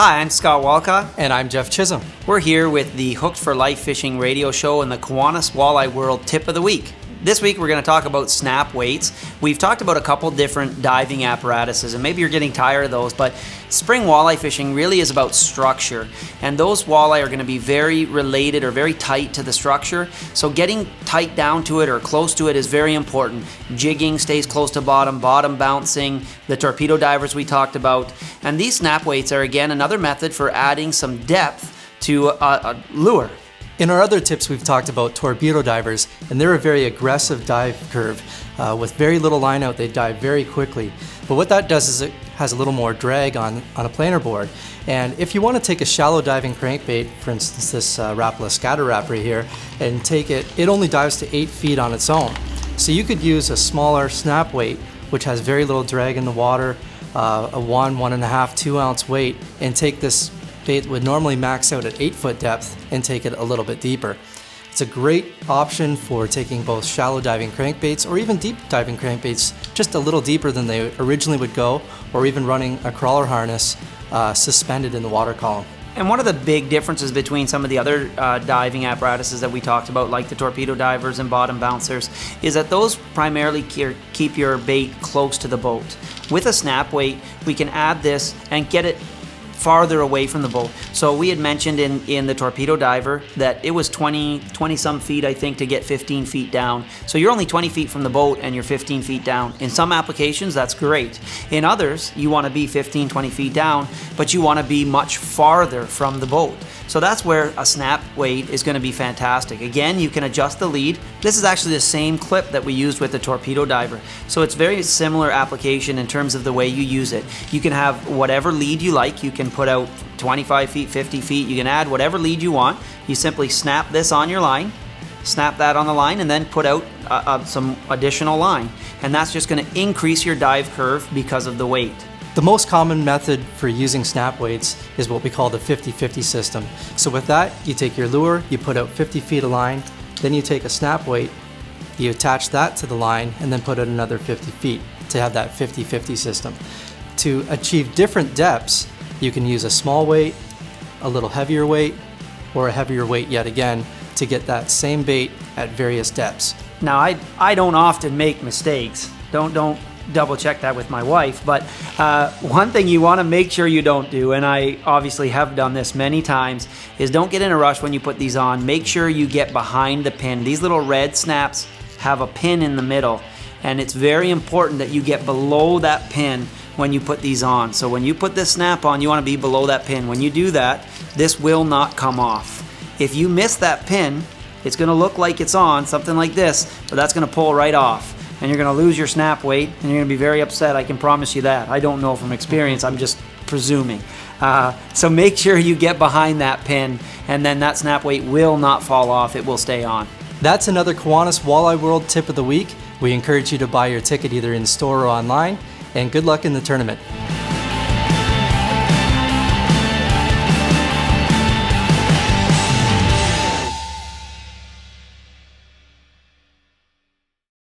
Hi, I'm Scott Walcott. And I'm Jeff Chisholm. We're here with the Hooked for Life Fishing radio show and the Kiwanis Walleye World Tip of the Week. This week we're going to talk about snap weights. We've talked about a couple different diving apparatuses, and maybe you're getting tired of those, but spring walleye fishing really is about structure, and those walleye are going to be very related or very tight to the structure, so getting tight down to it or close to it is very important. Jigging stays close to bottom, bottom bouncing, the torpedo divers we talked about, and these snap weights are again another method for adding some depth to a lure. In our other tips, we've talked about torpedo divers, and they're a very aggressive dive curve. With very little line out, they dive very quickly. But what that does is it has a little more drag on a planer board. And if you want to take a shallow diving crankbait, for instance this Rapala scatter wrap right here, and take it, it only dives to 8 feet on its own. So you could use a smaller snap weight, which has very little drag in the water, a 1.5, 2 ounce weight, and take this bait would normally max out at 8 foot depth and take it a little bit deeper. It's a great option for taking both shallow diving crankbaits or even deep diving crankbaits just a little deeper than they originally would go, or even running a crawler harness suspended in the water column. And one of the big differences between some of the other diving apparatuses that we talked about, like the torpedo divers and bottom bouncers, is that those primarily keep your bait close to the boat. With a snap weight, we can add this and get it farther away from the boat. So we had mentioned in the torpedo diver that it was 20 some feet, I think, to get 15 feet down. So you're only 20 feet from the boat and you're 15 feet down. In some applications, that's great. In others, you want to be 15, 20 feet down, but you want to be much farther from the boat. So that's where a snap weight is going to be fantastic. Again, you can adjust the lead. This is actually the same clip that we used with the torpedo diver. So it's very similar application in terms of the way you use it. You can have whatever lead you like. You can put out 25 feet, 50 feet. You can add whatever lead you want. You simply snap this on your line, snap that on the line, and then put out some additional line. And that's just going to increase your dive curve because of the weight. The most common method for using snap weights is what we call the 50-50 system. So with that, you take your lure, you put out 50 feet of line, then you take a snap weight, you attach that to the line, and then put out another 50 feet to have that 50-50 system. To achieve different depths, you can use a small weight, a little heavier weight, or a heavier weight yet again to get that same bait at various depths. Now, I don't often make mistakes. Don't double check that with my wife, but one thing you want to make sure you don't do, and I obviously have done this many times, is don't get in a rush when you put these on. Make sure you get behind the pin. These little red snaps have a pin in the middle, and it's very important that you get below that pin when you put these on. So when you put this snap on, you want to be below that pin. When you do that, this will not come off. If you miss that pin, it's going to look like it's on, something like this, but that's going to pull right off. And you're going to lose your snap weight, and you're going to be very upset. I can promise you that. I don't know from experience. I'm just presuming. So make sure you get behind that pin, and then that snap weight will not fall off. It will stay on. That's another Kiwanis Walleye World Tip of the Week. We encourage you to buy your ticket either in store or online, and good luck in the tournament.